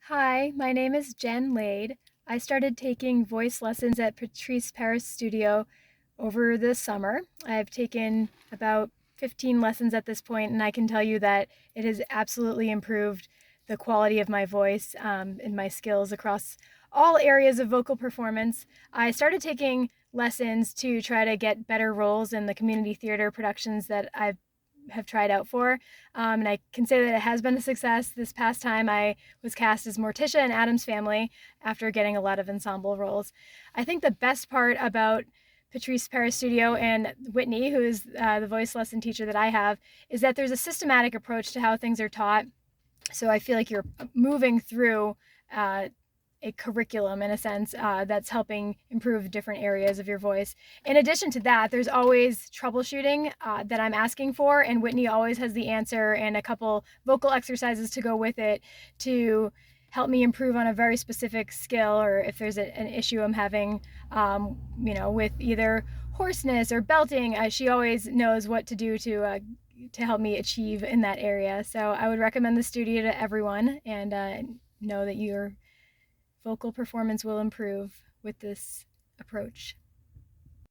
Hi, my name is Jen Lade. I started taking voice lessons at Patrice Peris Studio over the summer. I've taken about 15 lessons at this point, and I can tell you that it has absolutely improved the quality of my voice and my skills across all areas of vocal performance. I started taking lessons to try to get better roles in the community theater productions that I've have tried out for. And I can say that it has been a success. This past time, I was cast as Morticia in Addams Family after getting a lot of ensemble roles. I think the best part about Patrice Peris Studio and Whitney, who is the voice lesson teacher that I have, is that there's a systematic approach to how things are taught. So I feel like you're moving through a curriculum in a sense that's helping improve different areas of your voice. In addition to that, there's always troubleshooting that I'm asking for, and Whitney always has the answer and a couple vocal exercises to go with it to help me improve on a very specific skill, or if there's an issue I'm having, with either hoarseness or belting. She always knows what to do to help me achieve in that area. So I would recommend the studio to everyone, and know that your vocal performance will improve with this approach.